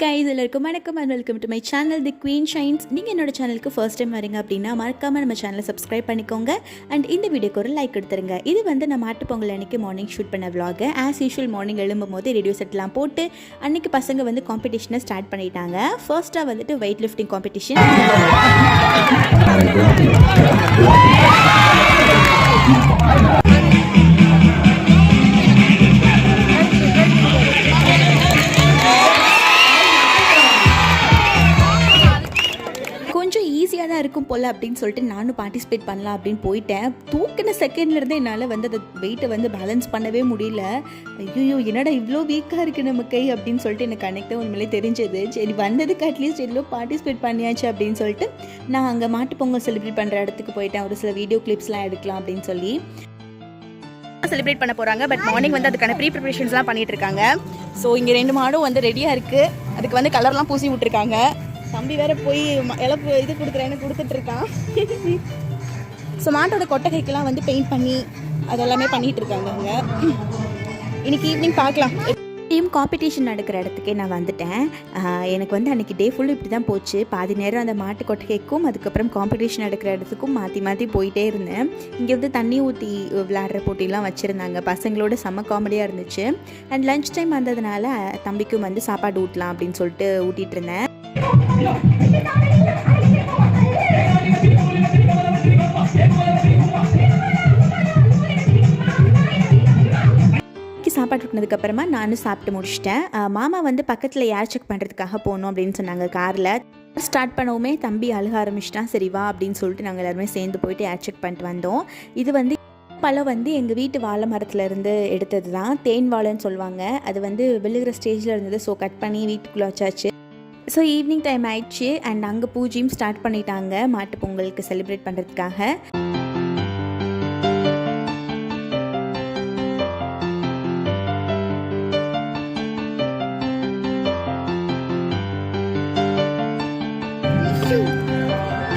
guys, எல்லாருக்கும் வணக்கம் and welcome to my channel The Queen Shines. நீங்க என்னோட சேனலுக்கு ஃபர்ஸ்ட் டைம் வரீங்க அப்படினா மறக்காம நம்ம சேனலை சப்ஸ்கிரைப் பண்ணிக்கோங்க and இந்த வீடியோக்கு ஒரு லைக் கொடுத்துருங்க. இது வந்து நான் மாட்டு பொங்கல் அன்னைக்கு மார்னிங் ஷூட் பண்ண vlog. as usual மார்னிங் எழும்பும்போது ரேடியோ செட்லாம் போட்டு அன்னைக்கு பசங்க வந்து காம்படிஷனை ஸ்டார்ட் பண்ணிட்டாங்க. ஃபர்ஸ்டா வந்துட்டு weight lifting competition. கொஞ்சம் ஈஸியாக தான் இருக்கும் போல் அப்படின்னு சொல்லிட்டு நானும் பார்ட்டிசிபேட் பண்ணலாம் அப்படின்னு போயிட்டேன். தூக்கின செகண்ட்லேருந்து என்னால் வந்து அந்த வெயிட்டை வந்து பேலன்ஸ் பண்ணவே முடியல. ஐயோ என்னடா இவ்வளோ வீக்காக இருக்குது நம்ம கை அப்படின்னு சொல்லிட்டு எனக்கு அன்றைக்கி தான் உண்மையிலே தெரிஞ்சது. சரி வந்ததுக்கு அட்லீஸ்ட் எவ்வளோ பார்ட்டிசிபேட் பண்ணியாச்சு அப்படின்னு சொல்லிட்டு நான் அங்கே மாட்டு பொங்கல் செலிப்ரேட் பண்ணுற இடத்துக்கு போயிட்டேன். ஒரு சில வீடியோ கிளிப்ஸ்லாம் எடுக்கலாம் அப்படின்னு சொல்லி செலிப்ரேட் பண்ண போகிறாங்க. பட் மார்னிங் வந்து அதுக்கான ப்ரீ ப்ரிப்ரேஷன்ஸ்லாம் பண்ணிகிட்டு இருக்காங்க. ஸோ இங்கே 2 மாடும் வந்து ரெடியாக இருக்குது. அதுக்கு வந்து கலர்லாம் பூசி விட்டுருக்காங்க. தம்பி வேற போய் இழப்பு இது கொடுக்குறேன்னு கொடுத்துட்ருக்கான். ஸோ மாட்டோட கொட்டகைக்கெல்லாம் வந்து பெயிண்ட் பண்ணி அதெல்லாமே பண்ணிகிட்டு இருக்காங்க. அவங்க இன்னைக்கு ஈவினிங் பார்க்கலாம். டீம் காம்படிஷன் நடக்கிற இடத்துக்கே நான் வந்துட்டேன். எனக்கு வந்து அன்றைக்கி டே ஃபுல்லு இப்படி தான் போச்சு. பாதி நேரம் அந்த மாட்டு கொட்டகைக்கும் அதுக்கப்புறம் காம்படிஷன் நடக்கிற இடத்துக்கும் மாற்றி மாற்றி போயிட்டே இருந்தேன். இங்கே வந்து தண்ணி ஊற்றி விளையாடுற போட்டிலாம் வச்சுருந்தாங்க. பசங்களோட செம்ம காமெடியாக இருந்துச்சு. அண்ட் லன்ச் டைம் வந்ததுனால தம்பிக்கும் வந்து சாப்பாடு ஊட்டலாம் அப்படின்னு சொல்லிட்டு ஊட்டிகிட்டு இருந்தேன். சாப்பாடு விட்டுனதுக்கப்புறமா நானும் சாப்பிட்டு முடிச்சிட்டேன். மாமா வந்து பக்கத்தில் ஏர் செக் பண்ணுறதுக்காக போகணும் அப்படின்னு சொன்னாங்க. காரில் ஸ்டார்ட் பண்ணவுமே தம்பி அழுக ஆரம்பிச்சிட்டான். சரி வா அப்படின்னு சொல்லிட்டு நாங்கள் எல்லாருமே சேர்ந்து போயிட்டு ஏர் செக் பண்ணிட்டு வந்தோம். இது வந்து பழம் வந்து எங்கள் வீட்டு வாழை மரத்துலேருந்து எடுத்தது தான். தேன் வாழைன்னு சொல்லுவாங்க. அது வந்து விழுகிற ஸ்டேஜில் இருந்தது. ஸோ கட் பண்ணி வீட்டுக்குள்ளே வச்சாச்சு. ஸோ ஈவினிங் டைம் ஆயிடுச்சு. அண்ட் அங்கே பூஜையும் ஸ்டார்ட் பண்ணிட்டாங்க மாட்டு பொங்கலுக்கு செலிப்ரேட் பண்ணுறதுக்காக.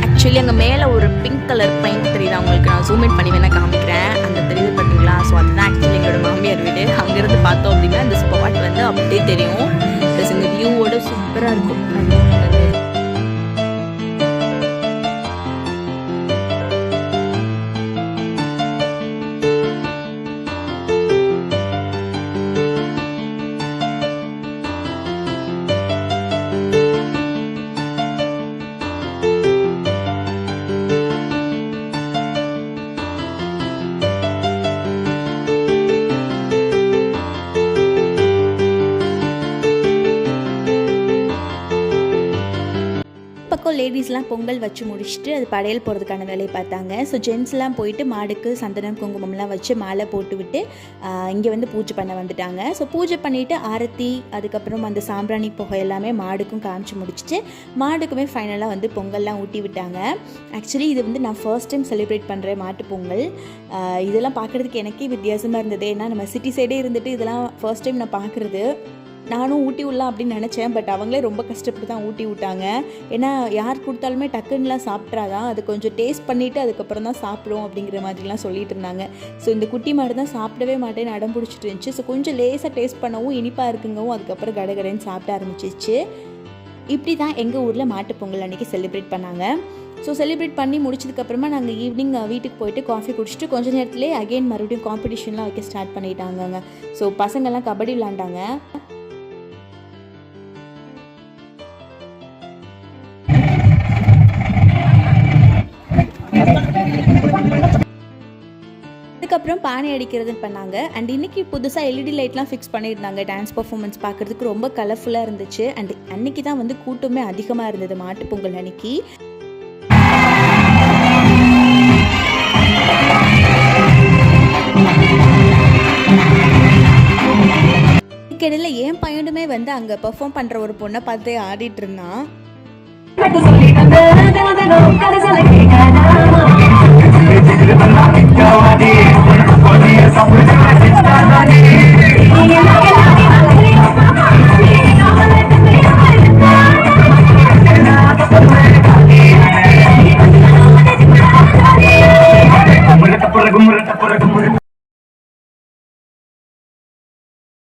ஆக்சுவலி அங்கே மேலே ஒரு பிங்க் கலர் பெயிண்ட் தெரியுது. அவங்களுக்கு நான் ஜூம் இன் பண்ணி வேணால் காமிக்கிறேன். அந்த தெரியுது பார்த்தீங்களா? ஸோ அதுதான் ஆக்சுவலி எங்களோட மாமியார் வீடு. அங்கேருந்து பார்த்தோம் அப்படின்னா இந்த ஸ்பாட் வந்து அப்படியே தெரியும். ப்ளஸ் இந்த வியூவோட சூப்பராக இருக்கும். பக்கம் லேடிஸ்லாம் பொங்கல் வச்சு முடிச்சுட்டு அது படையல் போகிறதுக்கான வேலையை பார்த்தாங்க. ஸோ ஜென்ஸ்லாம் போயிட்டு மாடுக்கு சந்தனம் குங்குமம்லாம் வச்சு மாலை போட்டு விட்டு இங்கே வந்து பூஜை பண்ண வந்துட்டாங்க. ஸோ பூஜை பண்ணிவிட்டு ஆரத்தி அதுக்கப்புறம் அந்த சாம்பிராணி புகை எல்லாமே மாடுக்கும் காமிச்சு முடிச்சுட்டு மாடுக்குமே ஃபைனலாக வந்து பொங்கல்லாம் ஊட்டி விட்டாங்க. ஆக்சுவலி இது வந்து நான் ஃபர்ஸ்ட் டைம் செலிப்ரேட் பண்ணுறேன் மாட்டு பொங்கல். இதெல்லாம் பார்க்குறதுக்கு எனக்கே வித்தியாசமாக இருந்தது. ஏன்னா நம்ம சிட்டி சைடே இருந்துட்டு இதெல்லாம் ஃபர்ஸ்ட் டைம் நான் பார்க்குறது. நானும் ஊட்டி விடலாம் அப்படின்னு நினச்சேன். பட் அவங்களே ரொம்ப கஷ்டப்பட்டு தான் ஊட்டி விட்டாங்க. ஏன்னா யார் கொடுத்தாலுமே டக்குன்னுலாம் சாப்பிட்றாதான். அது கொஞ்சம் டேஸ்ட் பண்ணிவிட்டு அதுக்கப்புறம் தான் சாப்பிடும் அப்படிங்கிற மாதிரிலாம் சொல்லிட்டு இருந்தாங்க. ஸோ இந்த குட்டி மாடு தான் சாப்பிடவே மாட்டேன்னு அடம் பிடிச்சிட்டு இருந்துச்சு. ஸோ கொஞ்சம் லேசாக டேஸ்ட் பண்ணவும் இனிப்பாக இருக்குங்கவும் அதுக்கப்புறம் கடகடன்னு சாப்பிட ஆரம்பிச்சிச்சு. இப்படி தான் எங்கள் ஊரில் மாட்டு பொங்கல் அன்றைக்கி செலிப்ரேட் பண்ணாங்க. ஸோ செலிப்ரேட் பண்ணி முடிச்சதுக்கப்புறமா நாங்கள் ஈவினிங் வீட்டுக்கு போயிட்டு காஃபி குடிச்சிட்டு கொஞ்சம் நேரத்துலேயே அகெயின் மறுபடியும் காம்படிஷன்லாம் வைக்க ஸ்டார்ட் பண்ணிட்டாங்க. ஸோ பசங்கள்லாம் கபடி விளாண்டாங்க. அதுக்கப்புறம் பானை அடிக்கிறதுன்னு பண்ணாங்க. அண்ட் இன்றைக்கி புதுசாக எல்இடி லைட்லாம் ஃபிக்ஸ் பண்ணியிருந்தாங்க. டான்ஸ் பர்ஃபார்மன்ஸ் பார்க்குறதுக்கு ரொம்ப கலர்ஃபுல்லாக இருந்துச்சு. அண்ட் அன்றைக்கி தான் வந்து கூட்டமே அதிகமாக இருந்தது மாட்டு பொங்கல் அன்றைக்கி. இதுக்கிடையில் என் பையனுமே வந்து அங்கே பெர்ஃபார்ம் பண்ணுற ஒரு பொண்ணை பார்த்து ஆடிட்டு இருந்தான்.